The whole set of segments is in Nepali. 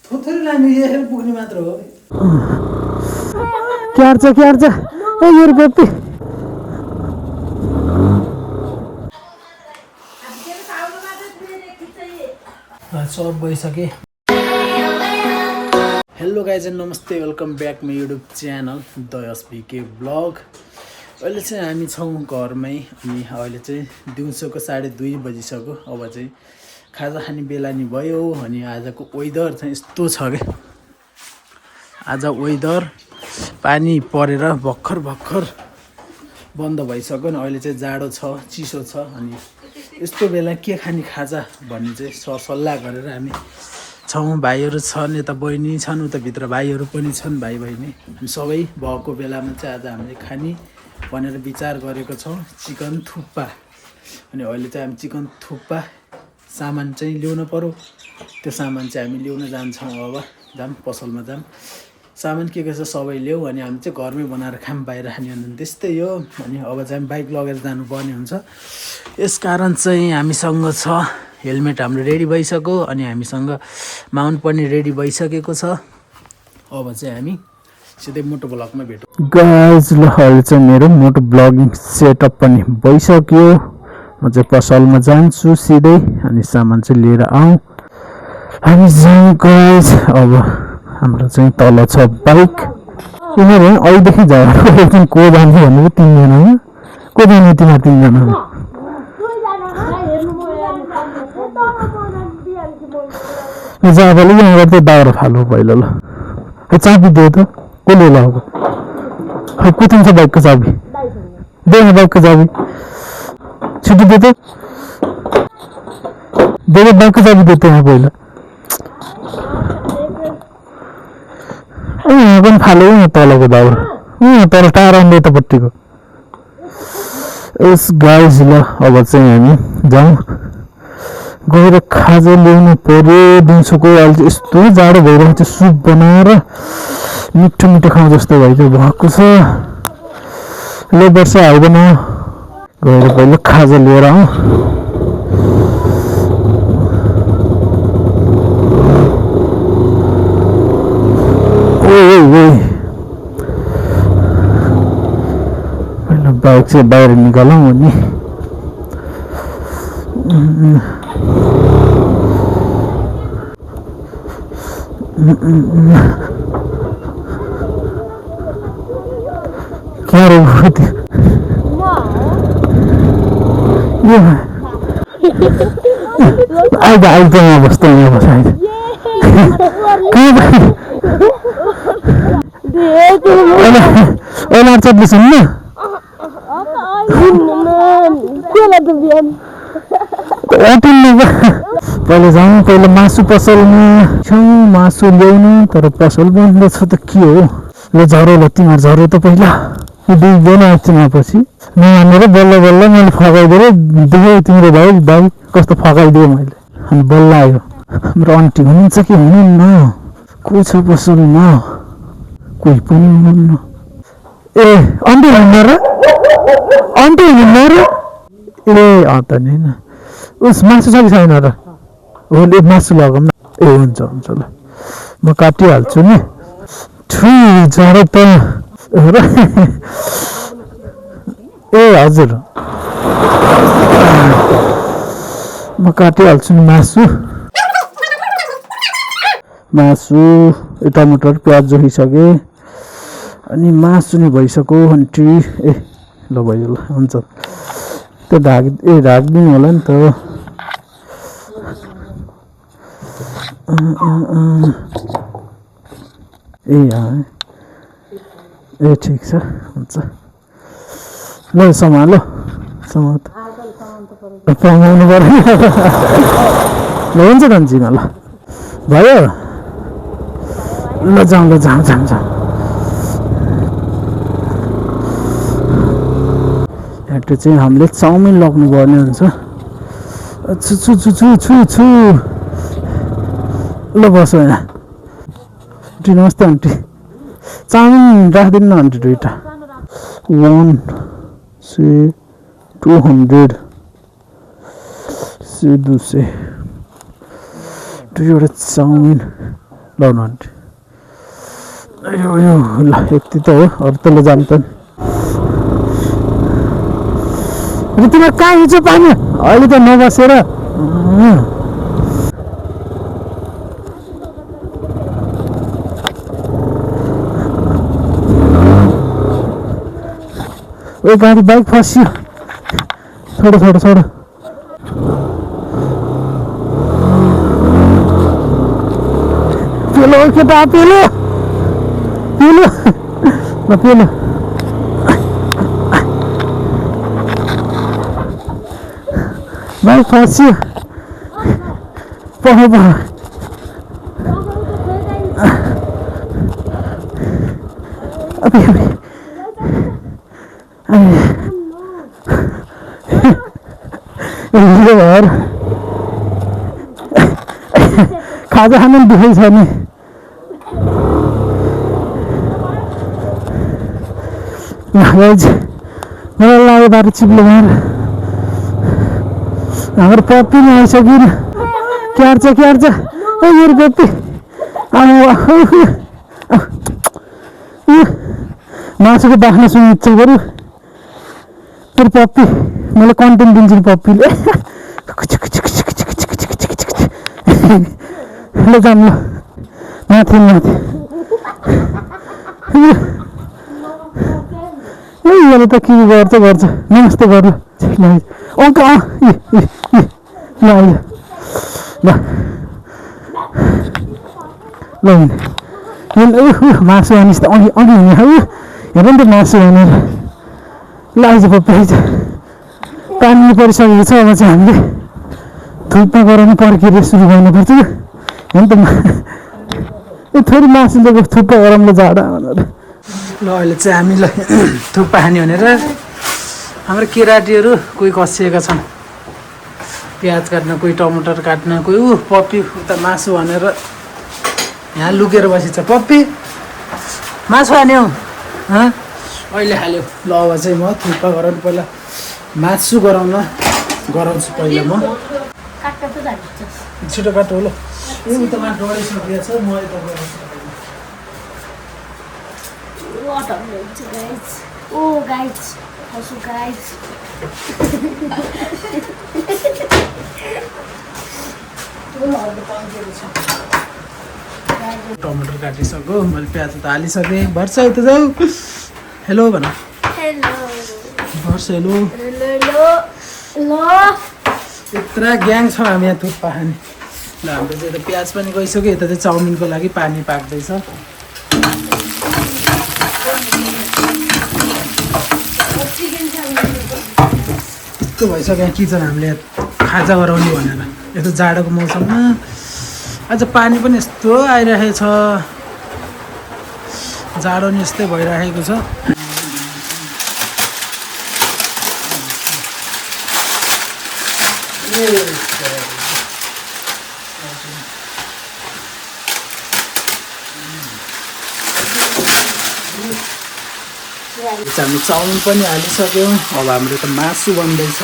थोरै लाने यसरी पुग्ने मात्र हो क्यार्छ ए मेरो बेपी सब गइसके हेलो गाइज एन्ड नमस्ते welcome back my YouTube channel the SBK blog अहिले चाहिँ हामी छौँ घरमै अनि अहिले चाहिँ दिउँसोको 2:30 बजिसक्यो अब चाहिँ खाजा खाने बेला नि भयो अनि आजको वेदर चाहिँ यस्तो छ क्या आज वेदर पानी परेर भर्खर बन्द भइसक्यो अनि अहिले चाहिँ जाडो छ चिसो छ अनि यस्तो बेला के खाने खाजा भन्ने चाहिँ सरसल्लाह गरेर हामी छौँ भाइहरू छन् यता बहिनी छन् उता भित्र भाइहरू पनि छन् भाइ बहिनी हामी सबै भएको बेलामा चाहिँ आज हामीले खाने भनेर विचार गरेको छौँ चिकन थुक्पा अनि अहिले चाहिँ हामी चिकन थुक्पा सामान चाहिँ ल्याउनु पर्यो त्यो सामान चाहिँ हामी ल्याउन जान्छौँ अब जाम पसलमा जाम सामान के छ सबै ल्याऊ अनि हामी चाहिँ घरमै बनाएर खाम बाहिर खाने भने त्यस्तै हो अनि अब चाहिँ बाइक लगेर जानुपर्ने हुन्छ यसकारण चाहिँ हामीसँग छ हेलमेट हाम्रो रेडी भइसक्यो अनि हामीसँग माउन्ट पनि रेडी भइसकेको छ अब चाहिँ हामी सिधै मोटो ब्लगमा भेटौँ गाइज ल अहिले चाहिँ मेरो मोटो ब्लगिङ सेटअप पनि भइसक्यो म चाहिँ पसलमा जान्छु सिधै अनि सामान चाहिँ लिएर आउँ हामी जाउँ गाइज अब हाम्रो चाहिँ तल छ बाइक उनीहरू अहिलेदेखि झगडा को जान्छ भनेको 3 जना हो को जाने तिनीहरू 3 जना जाबाले यहाँ गर्दै दाउरा फाल्नु पहिलो ल चाबी दियो त कसले लगाएको खै कुथिन्छ बाइकको चाबी दे न बाइकको चाबी छिटो दे त दे बाइकको चाबी दे त यहाँ पहिला यहाँ पनि फाल्यो यहाँ तलको दाउरा यहाँ तर टाढा यतापट्टिको यस गाइज ल अब चाहिँ हामी जाउँ गएर खाजा ल्याउनु पर्यो दिउँसोको अहिले चाहिँ यस्तो जाडो भइरहेको छ सुप बनाएर मिठो मिठो खाउँ जस्तो भएको छ ल वर्षा आउँदैन गएर पहिला खाजा लिएर आउँ पहिला बाइक चाहिँ बाहिर निकालौँ अनि क्या रे आइज यहाँ बस्छ यहाँ बस आइज ओला चट्नी सुन्नु पहिला जाउँ पहिला मासु पसलमा छौँ मासु ल्याउनु तर पसल बन्द छ त के हो ल झरो ल तिमीहरू झरो त पहिला दुईजना एकछिन पछि नमानेर बल्ल मैले फकाइदिएर देखेँ तिम्रो भाइ कस्तो फकाइदिएँ मैले अनि बल्ल आयो हाम्रो आन्टी हुनुहुन्छ कि हुनुहुन्न को छ पसलमा कोही पनि हुनुहुन्न ए आन्टी हुनुहुन्न र आन्टी हुनुहुन्न र ए त नि उस मासु छ कि छैन र होले मासु लगाउँ न ए हुन्छ ल म काटिहाल्छु नि छु झरो त ए हजुर म काटिहाल्छु नि मासु टमाटर प्याज जोखिसकेँ अनि मासु नि भइसक्यो अनि ए ल भयो ल हुन्छ त्यो ढाकिदिउँ होला नि त ए ठिक छ हुन्छ ल सम्हालो पाउनु पर्यो ल हुन्छ धन्जीमा ल भयो ल जाउँ त्यो चाहिँ हामीले चाउमिन लग्नु पर्ने हुन्छ छु ल बसो यहाँ आन्टी नमस्ते आन्टी चाउमिन राखिदिनु न आन्टी 2टा 200 से 200 2वटा चाउमिन लाउनु आन्टी ल यति त हो अरू तल जानु त तिमीहरू कहाँ हिँड्छ पानी अहिले त नबसेर ओ गाडी बाइक फस्यो छोडो छोडो छोडो पेलो केटा पेलो पेलो ल पेलो बाइक फस्यो पह पह अबे अबे खाजा खानु दुखै छ नि मलाई लाग्यो बाटो चिप्लो भएर हाम्रो पप्पी नि आइसक्यो क्यार्छ मेरो पप्पी मासुको बाख्ना सुन्ने इच्छा गऱ्यो तेरो पप्पी मैले कन्टेन्ट दिन्छु नि पप्पीले ल जाऊँ ल माथि माथि यसले त के गर्छ नमस्ते गर ल अङ्क ल ल मासु आनिस् त अघि हुने है हेर नि त मासु भनेर ल आइज पप्पी आइज पानी परिसकेको छ अब चाहिँ हामीले थुप्पा गराउनु प्रक्रिया सुरु गर्नुपर्छ हेर्नु त थोरै मासु लिएको थुप्पा गरौँला जाडा भनेर ल अहिले चाहिँ हामीलाई थुक्पा खाने भनेर हाम्रो केराटीहरू कोही कसिएका छन् प्याज काट्न कोही टमाटर काट्न कोही पप्पी उता मासु भनेर यहाँ लुकेर बसेछ पप्पी मासु हान्यौ अहिले हाल्यो ल अब चाहिँ म थुक्पा गराउनु पहिला मासु गराउँछु पहिला म छिटो काट्नु ल ए उतामा डढिसकेको छ म यता गराउँछु What up, guys? Oh, guys. Also, guys. टमाटर काटिसक्यो मैले प्याज त हालिसकेँ भर्छ उता जाऊ हेलो भन Hello. भर्छ हेलो Hello. यत्रा ग्याङ छ हामी यहाँ थुक्पा खाने ल हाम्रो चाहिँ यता प्याज पनि गइसक्यो यता चाहिँ चाउमिनको लागि पानी पाक्दैछ यस्तो भइसक्यो यहाँ किचन हामीले खाजा गराउने भनेर यस्तो जाडोको मौसममा आज पानी पनि यस्तो आइरहेको छ जाडो नि यस्तै भइरहेको छ हामी चाउमिन पनि हालिसक्यौँ अब हाम्रो त मासु बन्दैछ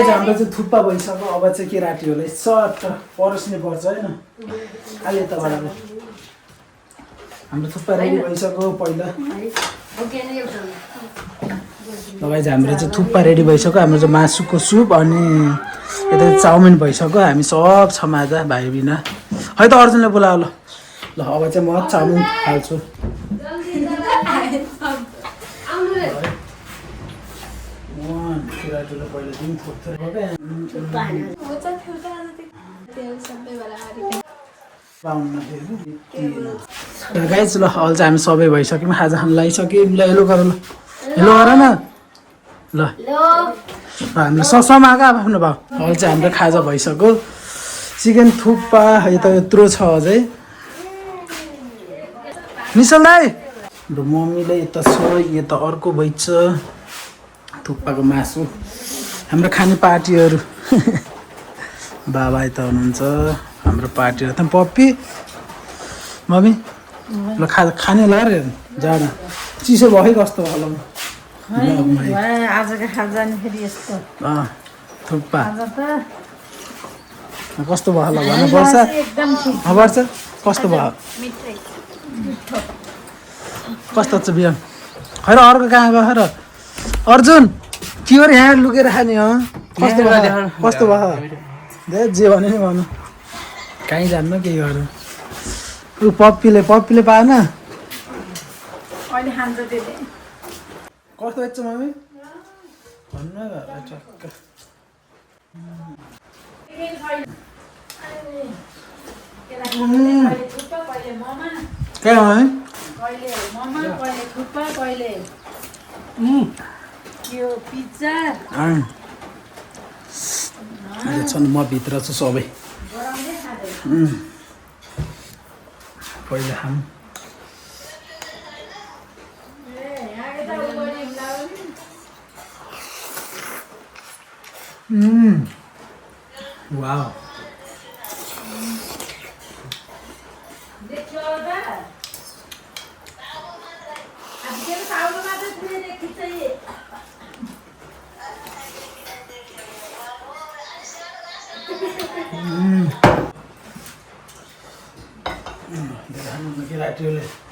हाम्रो चाहिँ थुक्पा भइसक्यो अब चाहिँ केराटीहरूलाई सट्ट परोस्ने पर्छ होइन अहिले यताबाट हाम्रो थुक्पा रेडी भइसक्यो पहिला लगाइ हाम्रो चाहिँ थुक्पा रेडी भइसक्यो हाम्रो चाहिँ मासुको सुप अनि यता चाउमिन भइसक्यो हामी सब छौँ आज भाइ बिना है त अर्जुनले बोलाऊ ल ल अब चाहिँ म चाउमिन हाल्छु गाइज ल अहिले चाहिँ हामी सबै भइसक्यौँ खाजा खान लगाइसक्यौँ ल हेलो गर ल हेलो गर न ल हाम्रो ससमा आएको आफ्नो भाउ अहिले चाहिँ हाम्रो खाजा भइसक्यो चिकन थुक्पा यता यत्रो छ अझै निशल दाइ हाम्रो मम्मीले यता छ यता अर्को भइछ थुक्पाको मासु हाम्रो खाने पार्टीहरू बाबा यता हुनुहुन्छ हाम्रो पार्टीहरू त पप्पी मम्मी ल खाने ल जाडा चिसो भयो कस्तो होला आजको खाजा नि फेरि यस्तो थुक्पा आज त कस्तो भयो होला भन्नुपर्छ एकदम ठिक वर्ष कस्तो भयो मिठै कस्तो छ बिहान खै र अर्को कहाँ गयो र अर्जुन के गरे यहाँ लुकेर खाने हो कस्तो भयो दे जे भने नि भन्नु कहीँ जान्न के गर्नु ऊ पप्पीले पाएन अहिले खान्छ त्यसले कस्तो बेच्छ मम्मी भन्नु न टक्क के हो है कहिले मोमो कहिले थुक्पा कहिले यो पिज्जा अहिले छन् म भित्र छु सबै पहिला खाऊँ वाओ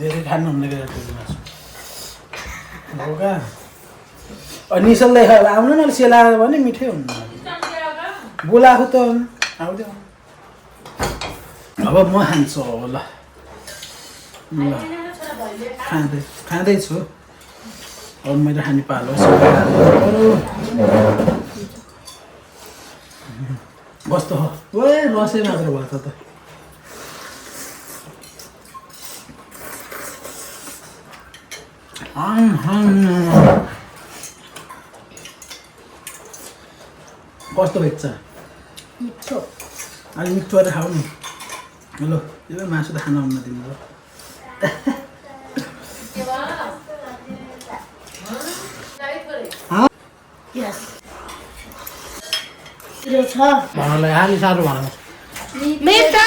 धेरै खानुहुन्न केटाहरूले मासु हो का निसल्दै आउनु न सेलाएर भने मिठै हुन्न बोलाएको त आउँदै अब म खान्छु ल खाँदैछु अब मेरो खाने पालो कस्तो हो ओए रसै मात्र भयो त कस्तो बेच्छ मिठो अलि मिठो गरेर खाऊ नि ल यो मासु त खान हुन्न तिम्रो यस यो छ भन्नलाई अलि साह्रो भन मिठो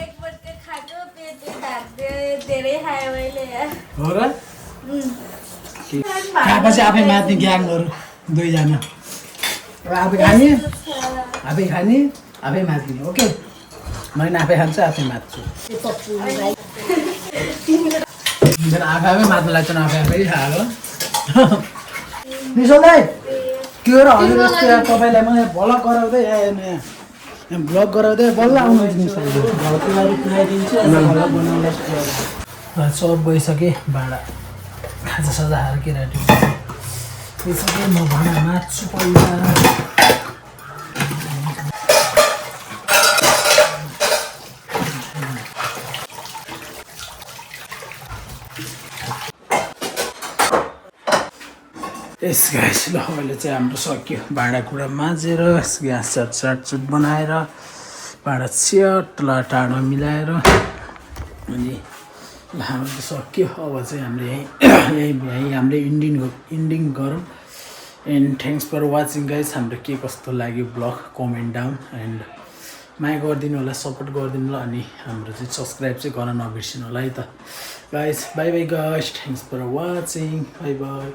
एकपटक खाएको पेटले ढाक्दै धेरै खायो मैले हो र खाएपछि आफै माथि ग्याङहरू दुईजना आफै खाने आफै माथि ओके मैले आफै खान्छु आफै मात्छु आफै मात्नु लाग्छ आफै खाएको निसोलाई के हो र हजुर यस्तो तपाईँलाई मैले भ्लग गराउँदै यहाँ भ्लग गराउँदै बल्ल आउनु सब गइसकेँ भाँडा खाजा साजा हार केराटी गइसकेँ म भाँडा मात्छु पहिला यस ग्यास ल अहिले चाहिँ हाम्रो सक्यो भाँडाकुँडा माझेर ग्यास चाटचुट बनाएर भाँडा च्याटला टाढो मिलाएर अनि ल हाम्रो सक्यो अब चाहिँ हामीले यहीँ हामीले इन्डिङ गरौँ and thanks for watching guys हाम्रो के कस्तो लाग्यो ब्लग कमेन्ट डाउन एन्ड माया गरिदिनु होला सपोर्ट गरिदिनु होला अनि हाम्रो चाहिँ सब्सक्राइब चाहिँ गर्न नबिर्सिनु होला है त guys bye bye guys thanks for watching bye by